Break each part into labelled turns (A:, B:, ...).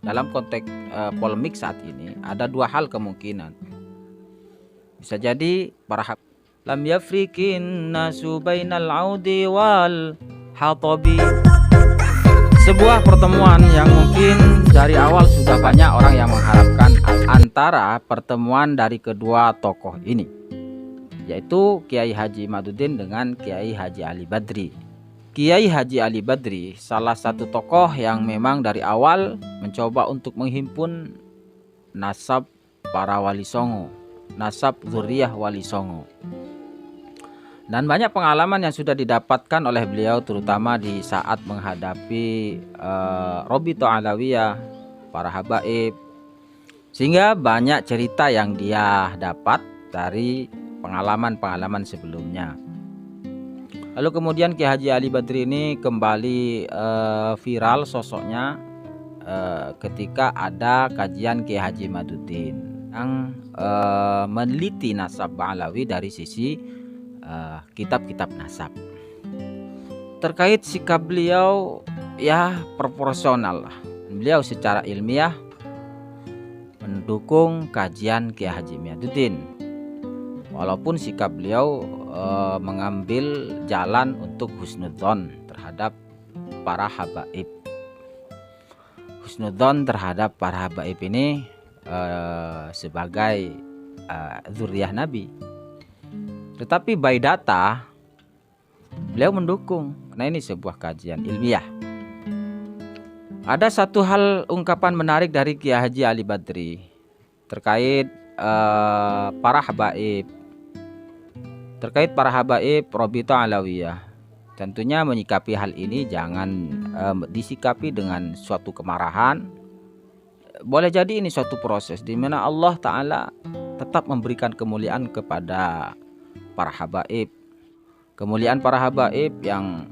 A: dalam konteks polemik saat ini ada dua hal kemungkinan. Bisa jadi para lam yafrikin nasu bainal audi wal hatabi, sebuah pertemuan yang mungkin dari awal sudah banyak orang yang mengharapkan antara pertemuan dari kedua tokoh ini, yaitu Kiai Haji Imaduddin dengan Kiai Haji Ali Badri. Kiai Haji Ali Badri salah satu tokoh yang memang dari awal mencoba untuk menghimpun nasab para wali songo, nasab zuriyah wali songo. Dan banyak pengalaman yang sudah didapatkan oleh beliau, terutama di saat menghadapi Robito Alawiyah, para habaib, sehingga banyak cerita yang dia dapat dari pengalaman-pengalaman sebelumnya. Lalu kemudian Kiai Haji Ali Badri ini kembali viral sosoknya ketika ada kajian Kiai Haji Imaduddin yang meneliti nasab Alawi dari sisi kitab-kitab nasab. Terkait sikap beliau ya proporsional lah. Beliau secara ilmiah mendukung kajian Kiai Haji Imaduddin, walaupun sikap beliau mengambil jalan untuk husnudzon terhadap para habaib. Husnudzon terhadap para habaib ini sebagai zuriyah Nabi. Tetapi by data beliau mendukung, karena ini sebuah kajian ilmiah. Ada satu hal ungkapan menarik dari Kiai Haji Ali Badri terkait para habaib, terkait para habaib Robito Alawiyah. Tentunya menyikapi hal ini jangan disikapi dengan suatu kemarahan. Boleh jadi ini suatu proses di mana Allah Ta'ala tetap memberikan kemuliaan kepada para habaib. Kemuliaan para habaib yang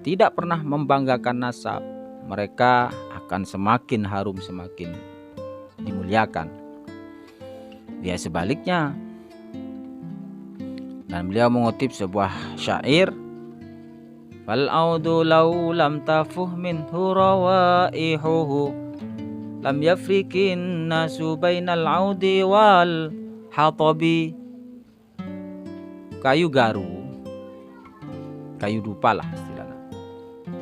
A: tidak pernah membanggakan nasab, mereka akan semakin harum, semakin dimuliakan. Ya sebaliknya. Dan beliau mengutip sebuah syair, fal audu law lam tafuh minhu rawaihuhu lam yafrikin nasu bainal audi wal hatabi. Kayu garu, kayu dupa lah istilahnya,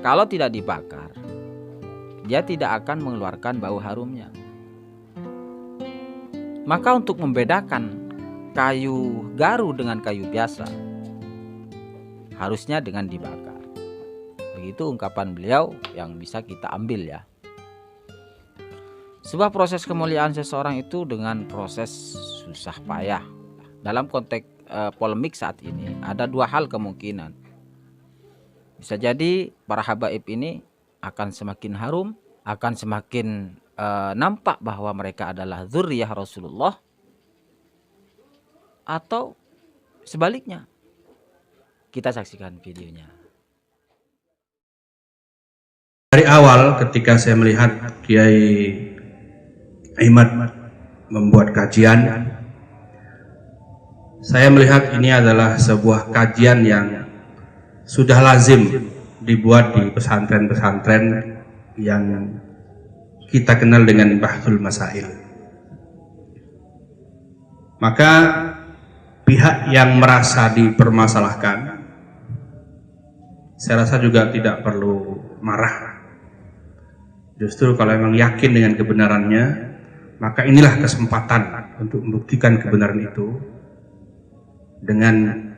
A: kalau tidak dibakar dia tidak akan mengeluarkan bau harumnya. Maka untuk membedakan kayu garu dengan kayu biasa harusnya dengan dibakar. Begitu ungkapan beliau yang bisa kita ambil ya. Sebuah proses kemuliaan seseorang itu dengan proses susah payah. Dalam konteks polemik saat ini ada dua hal kemungkinan. Bisa jadi para habaib ini akan semakin harum, akan semakin nampak bahwa mereka adalah zuriyah Rasulullah, atau sebaliknya. Kita saksikan videonya.
B: Dari awal ketika saya melihat Kiai Imad membuat kajian, saya melihat ini adalah sebuah kajian yang sudah lazim dibuat di pesantren-pesantren yang kita kenal dengan Bahthul Masail. Maka pihak yang merasa dipermasalahkan, saya rasa juga tidak perlu marah. Justru kalau memang yakin dengan kebenarannya, maka inilah kesempatan untuk membuktikan kebenaran itu dengan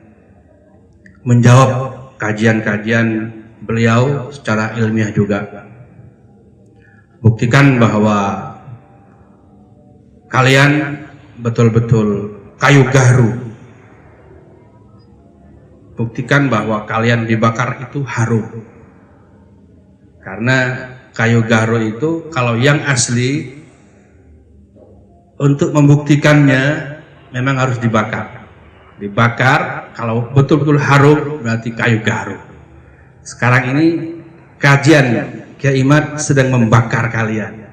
B: menjawab kajian-kajian beliau secara ilmiah juga. Buktikan bahwa kalian betul-betul kayu garu. Buktikan bahwa kalian dibakar itu harum. Karena kayu garu itu kalau yang asli, untuk membuktikannya memang harus dibakar. Dibakar, kalau betul-betul harum berarti kayu garu. Sekarang ini kajian Kiai Imad sedang membakar kalian.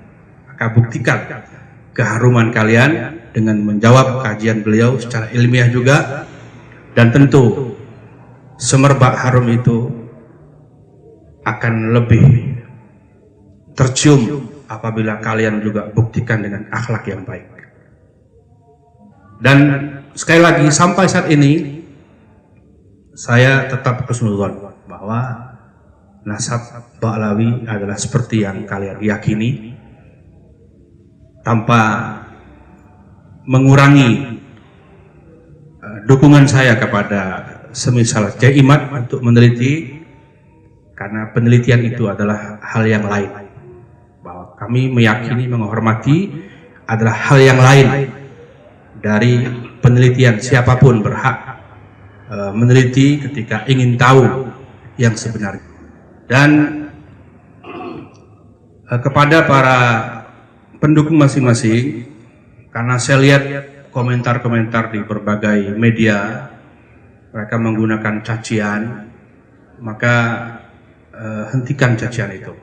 B: Maka buktikan keharuman kalian dengan menjawab kajian beliau secara ilmiah juga. Dan tentu semerbak harum itu akan lebih tercium apabila kalian juga buktikan dengan akhlak yang baik. Dan sekali lagi, sampai saat ini saya tetap husnuzon bahwa nasab Ba'lawi adalah seperti yang kalian yakini, tanpa mengurangi dukungan saya kepada semisal Kiai Imad untuk meneliti, karena penelitian itu adalah hal yang lain. Bahwa kami meyakini, menghormati adalah hal yang lain dari penelitian. Siapapun berhak meneliti ketika ingin tahu yang sebenarnya. Dan kepada para pendukung masing-masing, karena saya lihat komentar-komentar di berbagai media, mereka menggunakan cacian, maka hentikan cacian itu.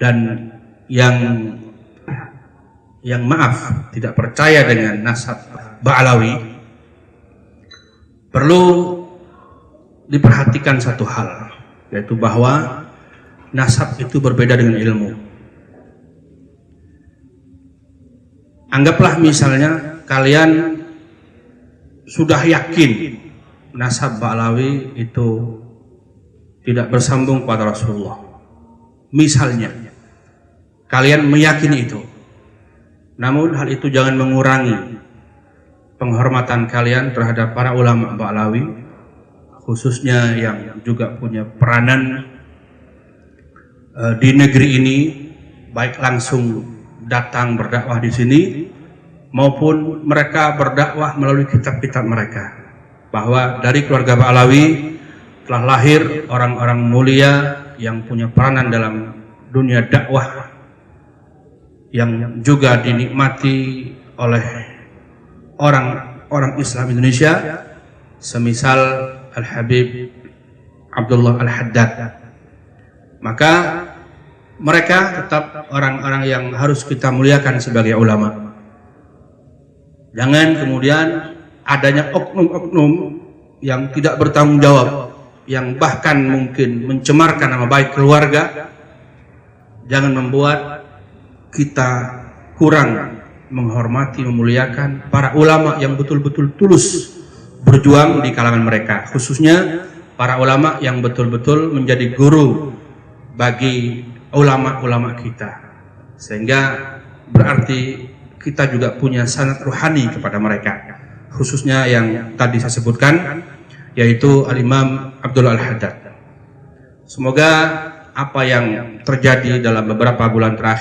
B: Dan yang maaf tidak percaya dengan nasab Ba'lawi, perlu diperhatikan satu hal, yaitu bahwa nasab itu berbeda dengan ilmu. Anggaplah misalnya kalian sudah yakin nasab Ba'lawi itu tidak bersambung pada Rasulullah. Misalnya kalian meyakini itu, namun hal itu jangan mengurangi penghormatan kalian terhadap para ulama Ba'lawi, khususnya yang juga punya peranan di negeri ini, baik langsung datang berdakwah di sini maupun mereka berdakwah melalui kitab-kitab mereka, bahwa dari keluarga Ba'lawi telah lahir orang-orang mulia yang punya peranan dalam dunia dakwah, yang juga dinikmati oleh orang-orang Islam Indonesia, semisal Al-Habib Abdullah Al-Haddad. Maka mereka tetap orang-orang yang harus kita muliakan sebagai ulama. Jangan kemudian adanya oknum-oknum yang tidak bertanggung jawab, yang bahkan mungkin mencemarkan nama baik keluarga, jangan membuat kita kurang menghormati, memuliakan para ulama yang betul-betul tulus berjuang di kalangan mereka, khususnya para ulama yang betul-betul menjadi guru bagi ulama-ulama kita, sehingga berarti kita juga punya sanad ruhani kepada mereka, khususnya yang tadi saya sebutkan, yaitu Al-Imam Abdullah Al-Haddad. Semoga apa yang terjadi dalam beberapa bulan terakhir